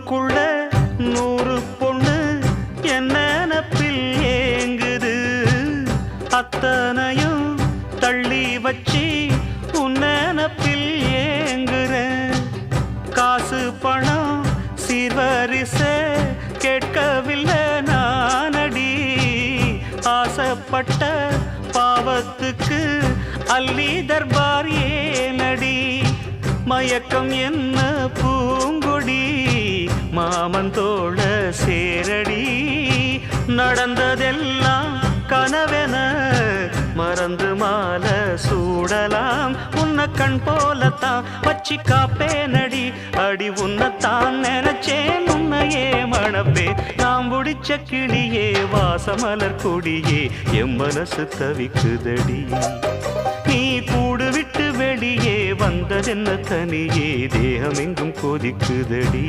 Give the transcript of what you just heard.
ஊருக்குள்ள 100 பொண்ணு என்ன நினப்பில் ஏங்குது. அத்தனையும் தள்ளி வச்சு உன் நினப்பில் ஏங்குறேன். காசு பணம் சீர்வரிசை கேட்கவில்லை நானடி. ஆசைப்பட்ட பாவத்துக்கு அல்லி தர்பார் ஏனடி. மயக்கம் என்ன பூங்கொடி மாமன் தோள சேரடி. நடந்ததெல்லாம் கனவென மறந்து மாலை சூடலாம். உன்னை கண் போலத்தான் வச்சு காப்பேனடி. அடி உன்னைத்தான் நினைச்சேன் உன்னையே மணப்பே. நாம் பிடிச்ச கிளியே வாசமலர் கொடியே என் மனசு தவிக்குதடி. நீ கூடு விட்டு வெளியே வந்ததென்ன தனியே தேகம் எங்கும் கொதிக்குதடி.